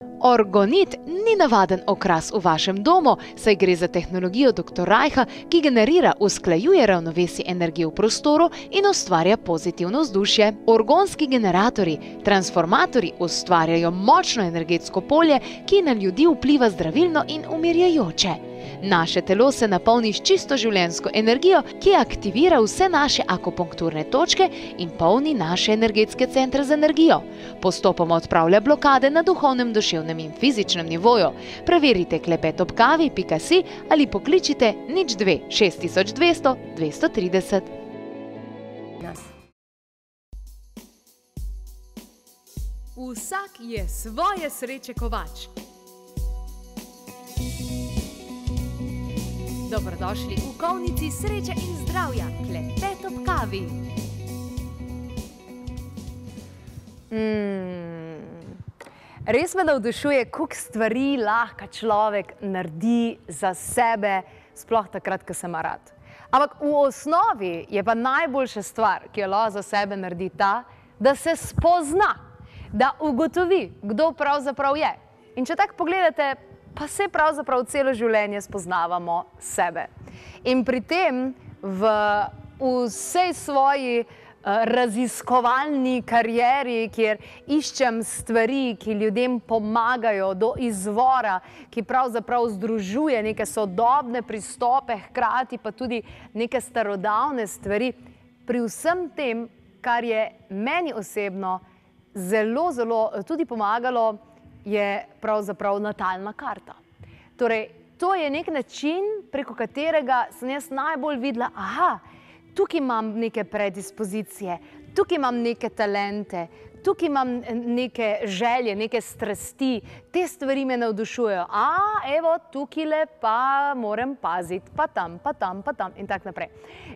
Orgonit ni navaden okras v vašem domu, saj gre za tehnologijo dr. Rajha, ki generira, usklajuje ravnovesje energije v prostoru in ustvarja pozitivno vzdušje. Orgonski generatorji, transformatorji ustvarjajo močno energetsko polje, ki na ljudi vpliva zdravilno in umirjajoče. Naše telo se napolni s čisto življenjsko energijo, ki aktivira vse naše akupunkturne točke in polni naše energetske centre z energijo. Postopoma odpravlja blokade na duhovnem, duševnem in fizičnem nivoju. Preverite klepetobkavi.si ali pokličite 02 6200 230. Vsak je svoje sreče kovač. Dobrodošli v kovnici sreče in zdravja, Klepet ob kavi. Res me navdušuje, koliko stvari lahko človek naredi za sebe, sploh takrat, ko se ima rad. Ampak v osnovi je pa najboljša stvar, ki jo lahko za sebe naredi ta, da se spozna, da ugotovi, kdo pravzaprav je. In če tako pogledate, pa se pravzaprav celo življenje spoznavamo sebe. In pri tem v vsej svoji raziskovalni karieri, kjer iščem stvari, ki ljudem pomagajo do izvora, ki pravzaprav združuje neke sodobne pristope, hkrati pa tudi neke starodavne stvari, pri vsem tem, kar je meni osebno zelo tudi pomagalo, je pravzaprav natalna karta. Torej, to je nek način, preko katerega sem jaz najbolj videla, aha, tukaj imam neke predispozicije, tukaj imam neke talente, tukaj imam neke želje, neke strasti, te stvari me navdušujejo. Evo, tukajle pa moram paziti, pa tam in tako naprej.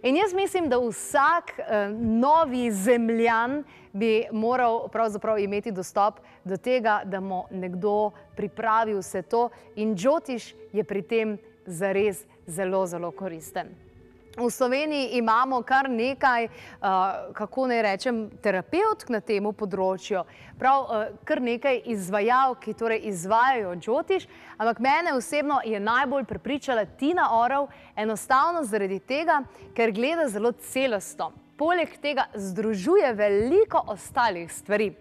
In jaz mislim, da vsak novi zemljan bi moral pravzaprav imeti dostop do tega, da mu nekdo pripravi vse to in Džotiš je pri tem zares zelo koristen. V Sloveniji imamo kar nekaj, kako naj rečem, terapevtk na tem področju, prav kar nekaj izvajalk, ki torej izvajajo Džotiš, ampak mene osebno je najbolj prepričala Tina Orov, enostavno zaradi tega, ker gleda zelo celostno. Poleg tega združuje veliko ostalih stvari.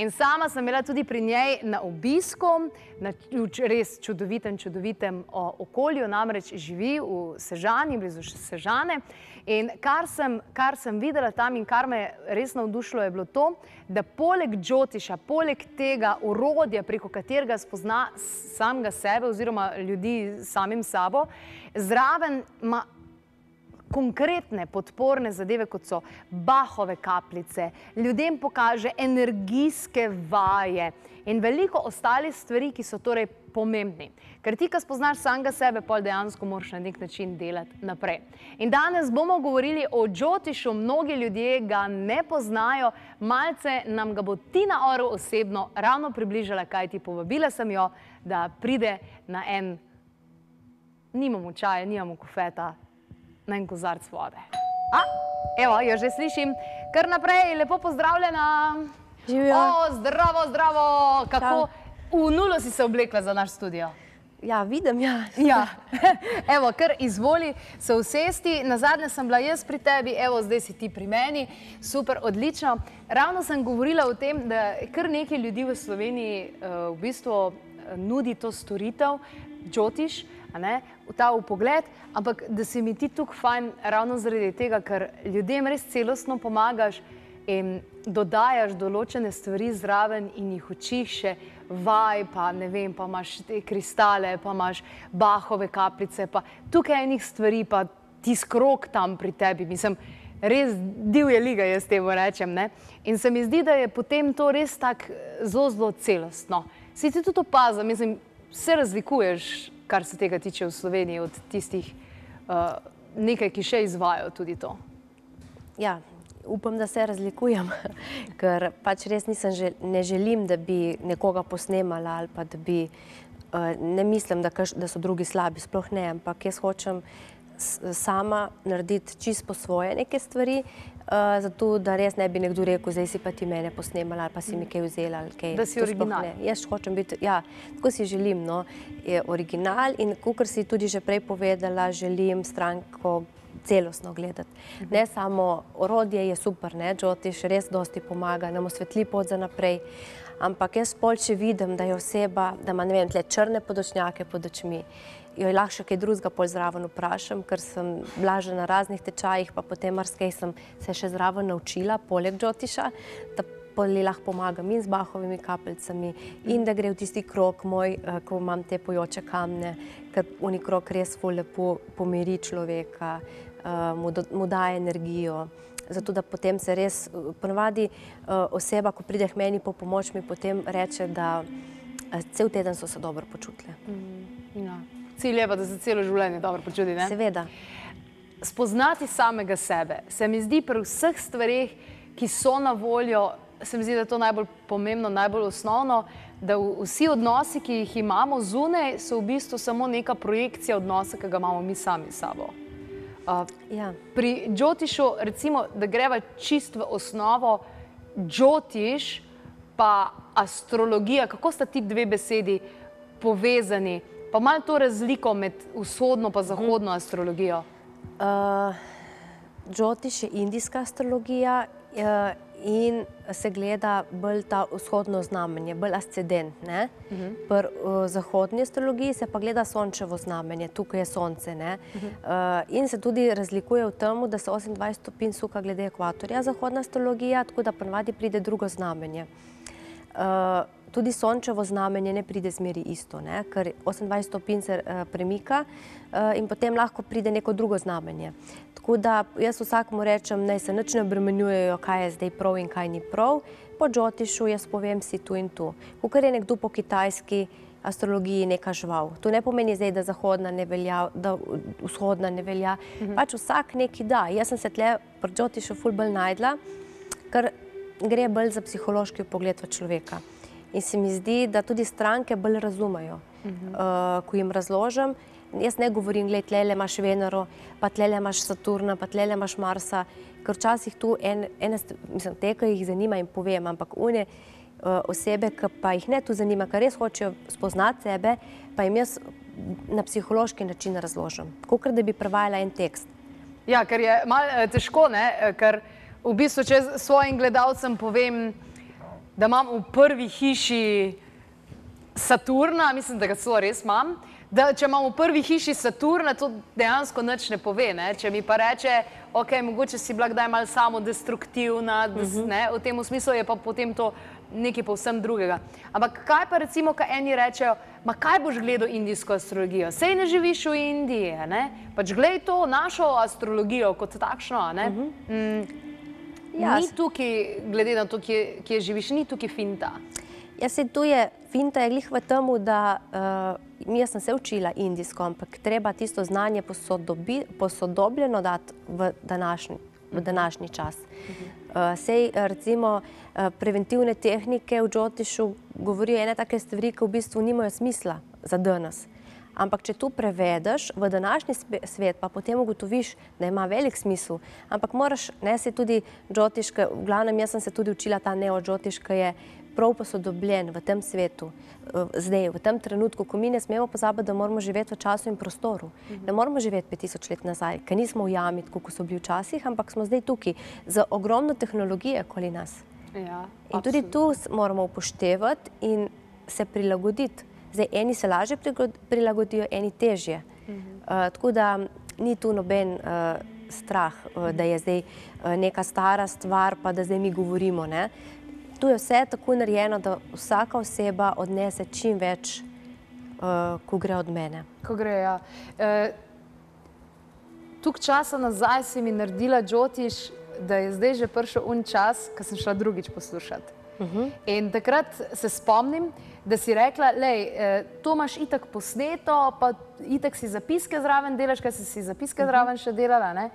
In sama sem bila tudi pri njej na obisku, na res čudovitem okolju, namreč živi v Sežani, blizu Sežane. In kar sem videla tam in kar me res navdušilo, je bilo to, da poleg Džotiša, poleg tega orodja, preko katerega spozna samega sebe oziroma ljudi samim sabo, zraven ima konkretne podporne zadeve, kot so Bachove kapljice, ljudem pokaže energijske vaje in veliko ostalih stvari, ki so torej pomembni. Ker ti, ko spoznaš samega sebe, pol dejansko moraš na nek način delati naprej. In danes bomo govorili o Džotišu, mnogi ljudje ga ne poznajo, malce nam ga bo Tina Orov osebno ravno približala, kajti povabila sem jo, da pride na nimamo čaja, nimamo kofeta, na en kozarc vode. Evo, jo že slišim. Kar naprej, lepo pozdravljena. Živijo. Zdravo. Kako v nulo si se oblekla za naš studio? Ja, vidim, ja. Ja. Evo, kar izvoli se usesti. Nazadnje sem bila jaz pri tebi, evo, zdaj si ti pri meni. Super, odlično. Ravno sem govorila o tem, da kar nekaj ljudi v Sloveniji v bistvu nudi to storitev, Džotiš, v ta vpogled, ampak da si mi ti tukaj fajn ravno zaradi tega, ker ljudem res celostno pomagaš in dodajaš določene stvari zraven in jih učiš še vaj, pa ne vem, pa imaš te kristale, pa imaš Bachove kapljice, pa tukaj enih stvari, pa tisk rok tam pri tebi, mislim, res divja liga, jaz temu rečem, ne? In se mi zdi, da je potem to res tako zelo celostno. Si ti tudi opazil, mislim, se razlikuješ, kar se tega tiče v Sloveniji, od tistih nekaj, ki še izvajajo tudi to. Ja, upam, da se razlikujem, ker pač res ne želim, da bi nekoga posnemala ali pa da bi, ne mislim, da so drugi slabi, sploh ne, ampak jaz hočem sama narediti čisto po svoje neke stvari, zato da res ne bi nekdo rekel, zdaj si pa ti mene posnemala ali pa si mi kaj vzela ali kaj. Da si original. Jaz hočem biti, ja, tako si želim, no, je original in kakor si tudi že prej povedala, želim stranko celostno gledati. Ne samo orodje je super, ne, Jyotish res dosti pomaga, nam osvetli pot za naprej, ampak jaz pol, če vidim, da je oseba, da ima, ne vem, tle črne podočnjake pod očmi, jo je lahko še kaj drugega pol zraven vprašam, ker sem bila že na raznih tečajih, pa potem marsikaj sem se še zraven naučila, poleg Jyotisha, da pol lahko pomagam in z Bachovimi kapljicami in da gre v tisti krog moj, ko imam te pojoče kamne, ker uni krog res ful lepo pomiri človeka, mu daje energijo, zato da potem se res, ponavadi oseba, ko pride k meni po pomoč, mi potem reče, da cel teden so se dobro počutile. Cilj je pa, da se celo življenje dobro počuti, ne? Seveda. Spoznati samega sebe. Se mi zdi pri vseh stvareh, ki so na voljo, se mi zdi, da je to najbolj pomembno, najbolj osnovno, da vsi odnosi, ki jih imamo zunaj, so v bistvu samo neka projekcija odnosa, ki ga imamo mi sami s sabo. Pri Jyotishu, recimo, da greva čist v osnovo, Jyotish pa astrologija, kako sta ti dve besedi povezani? Pa malo to razliko med vzhodno pa zahodno astrologijo? Jyotish je indijska astrologija in se gleda bolj ta vzhodno znamenje, bolj ascendent, ne? Pri zahodni astrologiji se pa gleda sončevo znamenje, tukaj je sonce, ne? In se tudi razlikuje v tem, da se 28 stopinj suka glede ekvatorja zahodna astrologija, tako da ponavadi pride drugo znamenje. Tudi sončevo znamenje ne pride zmeri isto, ne? Ker 28 stopinj se premika in potem lahko pride neko drugo znamenje. Tako da jaz vsakmu rečem, naj se nič ne obremenjujejo, kaj je zdaj prav in kaj ni prav. Po Jyotishu jaz povem si tu in tu. Kakor je nekdo po kitajski astrologiji neka žval. To ne pomeni zdaj, da zahodna ne velja, da vzhodna ne velja. Pač vsak neki da. Jaz sem se tle pri Jyotishu ful bolj najdla, ker gre bolj za psihološki pogled v človeka. In se mi zdi, da tudi stranke bolj razumejo, ko jim razložim. Jaz ne govorim, glej, tlele imaš Venero, pa tlele imaš Saturna, pa tlele imaš Marsa, ker včasih tu mislim, te, ki jih zanima in povem, ampak one osebe, ki pa jih ne tu zanima, ker res hočejo spoznati sebe, pa jim jaz na psihološki način razložim, kakor da bi prevajala en tekst. Ja, ker je malo težko, ne, ker v bistvu, če svojim gledalcem povem, da imam v prvi hiši Saturna, mislim, da ga celo res imam, da če imam v prvi hiši Saturna, to dejansko nič ne pove, ne? Če mi pa reče, ok, mogoče si bila kdaj malo samodestruktivna, ne? V tem smislu je pa potem to nekaj povsem drugega. Ampak kaj pa recimo, kaj eni rečejo, ma kaj boš gledal indijsko astrologijo? Sej ne živiš v Indiji, ne? Pač glej to našo astrologijo kot takšno, ne? Ni tukaj, glede na to, kje živiš, ni tukaj finta. Ja, se tu je, finta je glih v temu, da jaz sem se učila indijsko, ampak treba tisto znanje posodobljeno dati v današnji čas. Sej, recimo, preventivne tehnike v Jyotishu govorijo ene take stvari, ki v bistvu nimajo smisla za danes. Ampak če tu prevedeš v današnji svet, pa potem ugotoviš, da ima velik smisel. Ampak moraš, ne, se tudi Jyotish, v glavnem jaz sem se tudi učila ta neo-Jyotish, ki je prav posodobljen v tem svetu, zdaj, v tem trenutku, ko mi ne smemo pozabiti, da moramo živeti v času in prostoru. Ne moramo živeti 5000 let nazaj, ker nismo v jami, tako kot so bili včasih, ampak smo zdaj tukaj, z ogromno tehnologije okoli nas. In tudi tu moramo upoštevati in se prilagoditi. Zdaj, eni se lažje prilagodijo, eni težje. Tako da ni tu noben strah, da je zdaj neka stara stvar, pa da zdaj mi govorimo, ne. Tu je vse tako narejeno, da vsaka oseba odnese čim več, ko gre od mene. Ko gre, ja. Tuk časa nazaj si mi naredila Jyotish, da je zdaj že prišel čas, ko sem šla drugič poslušati. In takrat se spomnim, da si rekla, lej, to imaš itak posneto, pa itak si zapiske zraven delaš, kaj si zapiske zraven še delala, ne?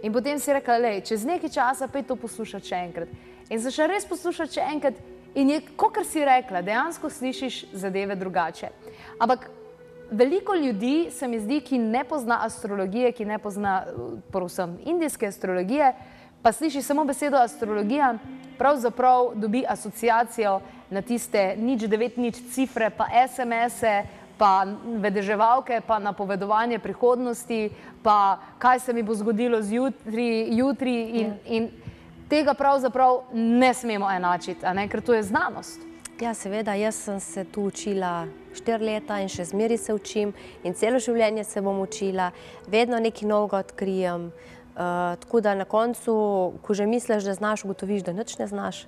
In potem si rekla, lej, čez nekaj časa pa je to poslušati še enkrat. In se še res poslušati še enkrat in je, kakor si rekla, dejansko slišiš zadeve drugače. Ampak Veliko ljudi se mi zdi, ki ne pozna astrologije, ki ne pozna predvsem indijske astrologije, pa sliši samo besedo astrologija, pravzaprav dobi asociacijo na tiste 0,9 cifre, pa SMS-e, pa vedeževalke, pa napovedovanje prihodnosti, pa kaj se mi bo zgodilo jutri in tega pravzaprav ne smemo enačiti, ker to je znanost. Ja, seveda, jaz sem se tu učila 4 leta in še zmeraj se učim in celo življenje se bom učila, vedno nekaj novega odkrijem. Tako da na koncu, ko že misliš, da znaš, ugotoviš, da nič ne znaš,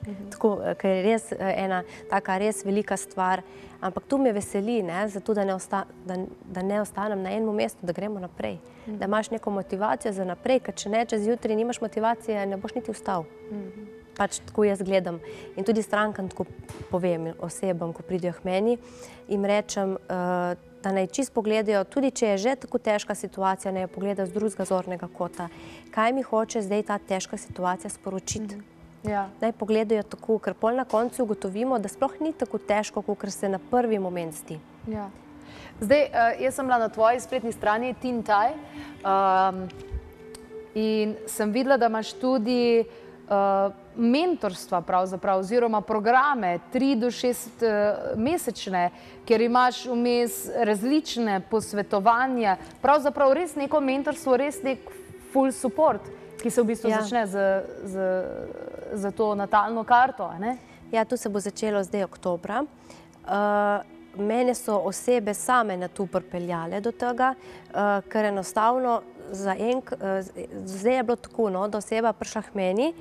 ker je res ena taka res velika stvar. Ampak tu me veseli, zato da ne ostanem na enem mestu, da gremo naprej. Da imaš neko motivacijo za naprej, ker če ne, čez jutri nimaš motivacije, ne boš niti vstal. Pač tako jaz gledam. In tudi strankam tako povem osebam, ko pridejo k meni, jim rečem, da naj čisto pogledajo, tudi če je že tako težka situacija, naj jo pogledajo z drugega zornega kota. Kaj mi hoče zdaj ta težka situacija sporočiti? Naj pogledajo tako, ker pol na koncu ugotovimo, da sploh ni tako težko, kot se na prvi moment zdi. Zdaj, jaz sem bila na tvoji spletni strani Tintaj in sem videla, da imaš tudi mentorstva pravzaprav, oziroma programe 3 do 6 mesečne, kjer imaš vmes različne posvetovanja, pravzaprav res neko mentorstvo, res nek full support, ki se v bistvu začne za to natalno karto, ne? Ja, to se bo začelo zdaj oktobra. Mene so osebe same na tu pripeljale do tega, ker enostavno zdaj je bilo tako, da oseba prišla k meni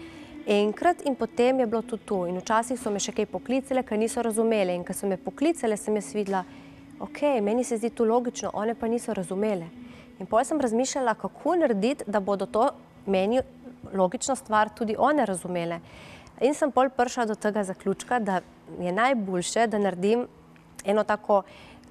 enkrat in potem je bilo tudi tu. In včasih so me še kaj poklicale, ker niso razumele. In ko so me poklicale, sem jaz videla, ok, meni se zdi to logično, one pa niso razumele. In potem sem razmišljala, kako narediti, da bodo to meni logično stvar tudi one razumele. In sem pol prišla do tega zaključka, da je najboljše, da naredim eno tako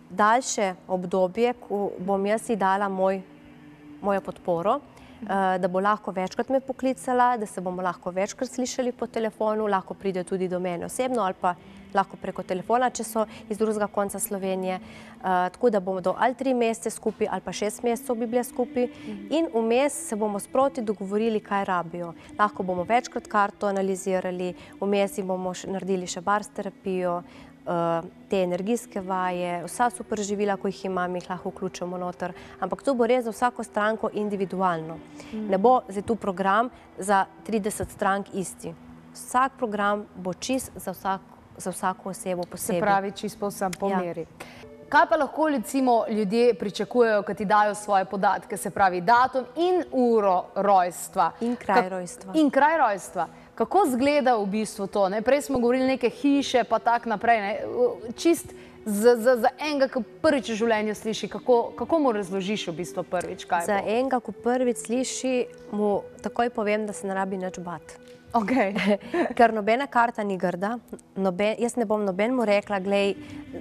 daljše obdobje, ko bom jaz ji dala mojo podporo, da bo lahko večkrat me poklicala, da se bomo lahko večkrat slišali po telefonu, lahko pride tudi do mene osebno ali pa lahko preko telefona, če so iz drugega konca Slovenije. Tako da bomo ali 3 mesece skupaj ali pa 6 mesecev bi bile skupaj in vmes se bomo sproti dogovorili, kaj rabijo. Lahko bomo večkrat karto analizirali, vmes bomo naredili še bars terapijo, te energijske vaje, vsa super živila, ko jih imam, jih lahko vključimo noter. Ampak to bo res za vsako stranko individualno. Ne bo zdaj tu program za 30 strank isti. Vsak program bo čist za vsako osebo posebej. Se pravi, čist povsem po meri. Kaj pa lahko recimo ljudje pričakujejo, ko ti dajo svoje podatke, se pravi datum in uro rojstva? In kraj rojstva. In kraj rojstva. Kako zgleda v bistvu to? Prej smo govorili neke hiše, pa tak naprej. Čist za enega, ki prvič v življenju sliši, kako mu razložiš v bistvu prvič, kaj bo? Za enega, ko prvič sliši, mu takoj povem, da se ne rabi nič bati. Ker nobena karta ni grda, jaz ne bom nobenemu rekla, glej,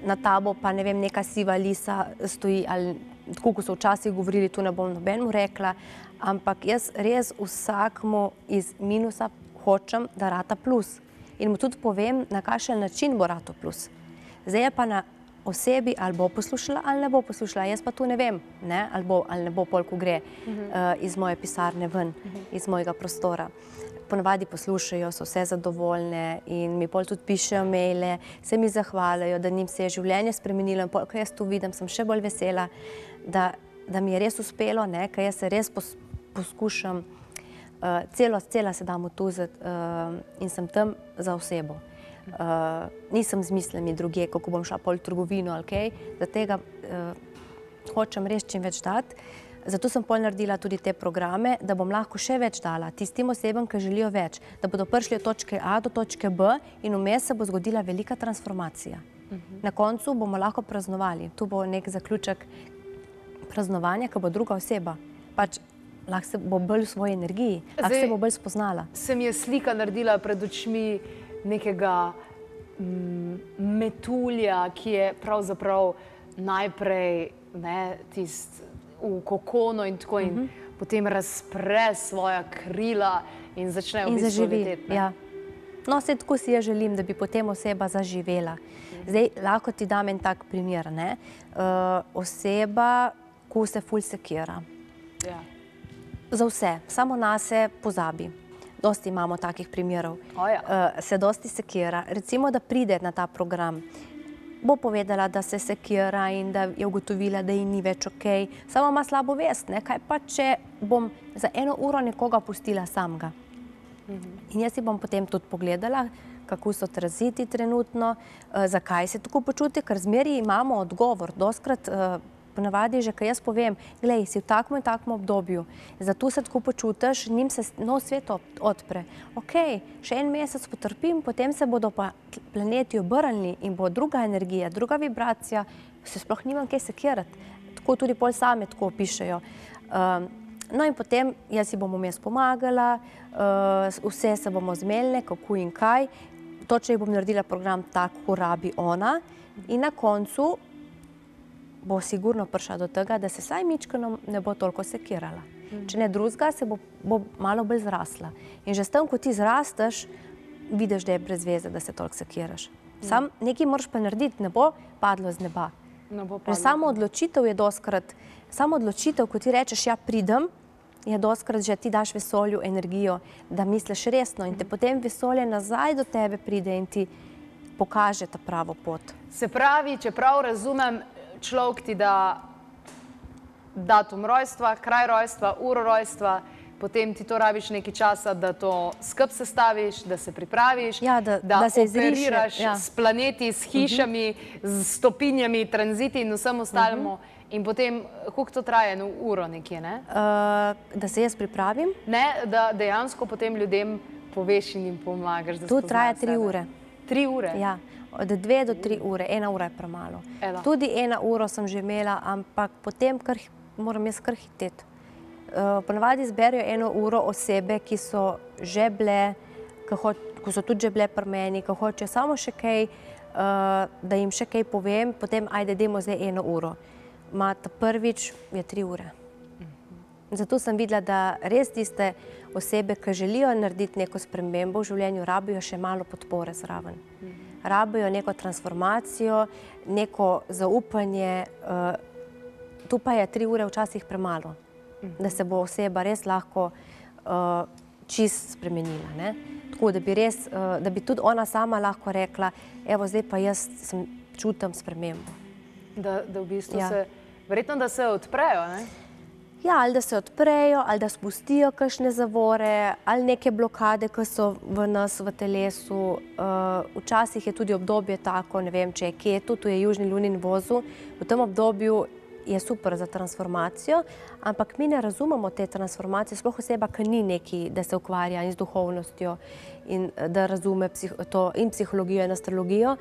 na tabo pa ne vem, neka siva lisa stoji, ali tako, ko so včasih govorili, tu ne bom nobenemu rekla, ampak jaz res vsakmu iz minusa hočem, da rata plus. In mu tudi povem, na kakšen način bo rato plus. Zdaj je pa na osebi, ali bo poslušala, ali ne bo poslušala. Jaz pa tu ne vem, ali ne bo pol, ko gre iz moje pisarne ven, iz mojega prostora. Ponavadi poslušajo, so vse zadovoljne in mi pol tudi pišejo maile, se mi zahvaljajo, da njim se je življenje spremenilo in pol, ko jaz tu vidim, sem še bolj vesela, da mi je res uspelo, ker jaz se res poskušam, cela se dam otuzeti in sem tam za osebo. Nisem z mislimi druge, kako bom šla pol v trgovino ali kaj, da tega hočem res čim več dati. Zato sem pol naredila tudi te programe, da bom lahko še več dala tistim osebam, ki želijo več, da bodo prišli od točke A do točke B in vmes se bo zgodila velika transformacija. Na koncu bomo lahko praznovali. Tu bo nek zaključek praznovanja, ki bo druga oseba. Pač lahko se bo bolj v svoji energiji, lahko se bo bolj spoznala. Se mi je slika naredila pred očmi nekega metulja, ki je pravzaprav najprej tist v kokonu in tako in potem razpre svoja krila in začne v bistvu leteti. No, se tako si jaz želim, da bi potem oseba zaživela. Zdaj, lahko ti dam en tak primer, ne? Oseba, ko se ful sekira. Ja. Za vse, samo na se pozabi. Dosti imamo takih primerov. Se dosti sekira. Recimo, da pride na ta program, bo povedala, da se sekira in da je ugotovila, da ji ni več okej. Samo ima slabo vest, ne? Kaj pa, če bom za 1 uro nekoga pustila samega? In jaz si bom potem tudi pogledala, kako so tranziti trenutno, zakaj se tako počuti, ker zmeri imamo odgovor. Doskrat ponavadi že, ko jaz povem, glej, si v takem in takem obdobju, zato se tako počutiš, njim se nov svet odpre. Okej, še 1 mesec potrpim, potem se bodo pa planeti obrnili in bo druga energija, druga vibracija, se sploh nimam kaj sekirati. Tako tudi pol same tako pišejo. No in potem jaz si bom vmes pomagala, vse se bomo zmenile, kako in kaj. Točno bom naredila program tako, ko rabi ona in na koncu bo sigurno prišla do tega, da se vsaj mičkeno ne bo toliko sekirala. Če ne drugega, se bo malo bolj zrasla. In že s tem, ko ti zrasteš, vidiš, da je brez veze, da se toliko sekiraš. Sam nekaj moraš pa narediti, ne bo padlo z neba. Samo odločitev je doskrat, samo odločitev, ko ti rečeš, ja, pridem, je doskrat že ti daš vesolju energijo, da misliš resno in te potem vesolje nazaj do tebe pride in ti pokaže ta pravo pot. Se pravi, če prav razumem, človek ti da datum rojstva, kraj rojstva, uro rojstva, potem ti to rabiš nekaj časa, da to skup sestaviš, da se pripraviš, da se operiraš s planeti, s hišami, s stopinjami, tranziti in vsem ostalemu. In potem, koliko to traje? No, uro nekje, ne? Da se jaz pripravim? Ne, da dejansko potem ljudem poveš in jim pomagaš, da spoznajo sebe. Tu traja 3 ure. 3 ure? Ja, od 2 do 3 ure. 1 ura je premalo. Tudi 1 uro sem že imela, ampak potem moram jaz kar hiteti. Ponavadi zberijo 1 uro osebe, ki so že bile, ko so tudi že bile pri meni, ko hočejo samo še kaj, da jim še kaj povem, potem ajde, dajmo zdaj 1 uro. Prvič je 3 ure. Zato sem videla, da res tiste osebe, ki želijo narediti neko spremembo v življenju, rabijo še malo podpore zraven. Rabijo neko transformacijo, neko zaupanje. Tu pa je 3 ure včasih premalo, da se bo oseba res lahko čist spremenila. Tako, da bi tudi ona sama lahko rekla, evo, zdaj pa jaz čutim spremembo. Da v bistvu se, verjetno, da se odprejo, ne? Ja, ali da se odprejo, ali da spustijo kakšne zavore, ali neke blokade, ki so v nas, v telesu. Včasih je tudi obdobje tako, ne vem, če je keto, tu je južni lunin vozu. V tem obdobju je super za transformacijo, ampak mi ne razumemo te transformacije, sploh oseba, ki ni neki, da se ukvarja in z duhovnostjo in da razume to in psihologijo in astrologijo.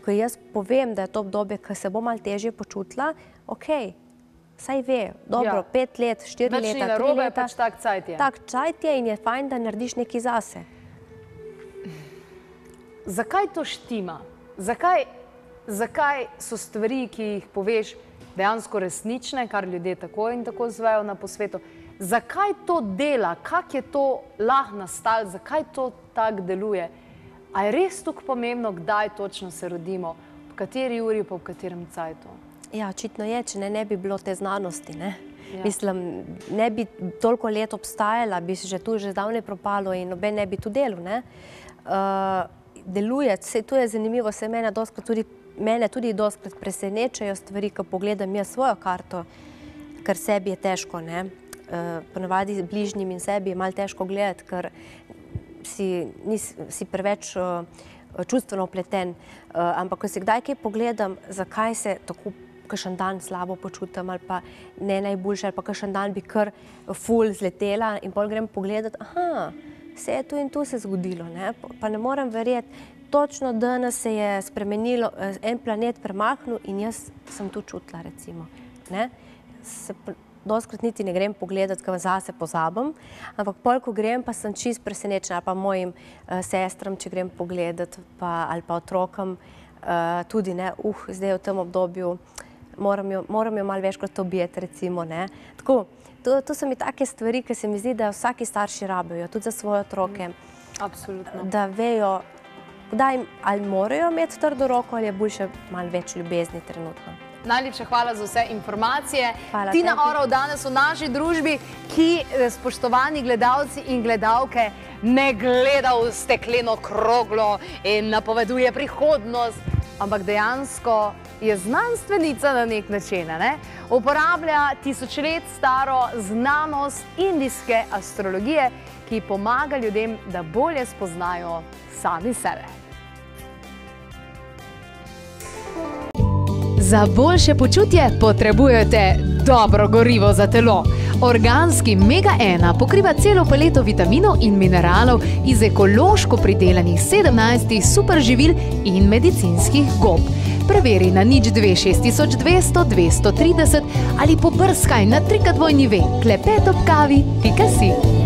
Ko jaz povem, da je to obdobje, ki se bo malo težje počutila, okej, saj ve, dobro, 5 let, 4 leta, 3 leta. Nič ni narobe, pač tak cajt je. Tak cajt je in je fajn, da narediš nekaj zase. Zakaj to štima? Zakaj so stvari, ki jih poveš, dejansko resnične, kar ljudje tako in tako zvejo na posvetu? Zakaj to dela? Kak je to lahko nastalo? Zakaj to tako deluje? A je res tako pomembno, kdaj točno se rodimo? V kateri uri pa v katerem cajtu? Ja, očitno je, če ne bi bilo te znanosti, ne? Mislim, ne bi toliko let obstajala, bi se že tu že zdavnaj propalo in noben ne bi tu delal, ne? Deluje, to je zanimivo, se mene tudi doskrat presenečajo stvari, ko pogledam jaz svojo karto, ker sebi je težko, ne? Ponavadi bližnjim in sebi je malo težko gledati, ker si preveč čustveno vpleten. Ampak, ko si kdaj kaj pogledam, zakaj se tako kakšen dan slabo počutim ali pa ne najboljše, ali pa kakšen dan bi kar ful zletela in potem grem pogledati, aha, vse je tu in tu se zgodilo, ne? Pa ne morem verjeti, točno danes se je spremenilo, en planet premaknil in jaz sem tu čutila, recimo, ne? Doskrat niti ne grem pogledati, ker zase pozabim, ampak pol, ko grem, pa sem čist presenečena, pa mojim sestram, če grem pogledati, ali pa otrokom, tudi, ne, zdaj v tem obdobju moram jo malo večkrat objeti, recimo, ne. Tako, to so mi take stvari, ki se mi zdi, da vsaki starši rabijo, tudi za svoje otroke. Absolutno. da vejo, kdaj ali morajo imeti trdo roko, ali je boljše malo več ljubezni trenutno. Najlepša hvala za vse informacije. Hvala Tina tebi. Orov danes v naši družbi, ki, spoštovani gledalci in gledalke, ne gleda v stekleno kroglo in napoveduje prihodnost, ampak dejansko je znanstvenica na nek način, ne? Uporablja tisočlet staro znanost indijske astrologije, ki pomaga ljudem, da bolje spoznajo sami sebe. Za boljše počutje potrebujete dobro gorivo za telo. Organski Mega 1 pokriva celo paleto vitaminov in mineralov iz ekološko pridelanih 17 superživil in medicinskih gob. Preveri na 026200 230 ali pobrskaj na www.klepetobkavi.si.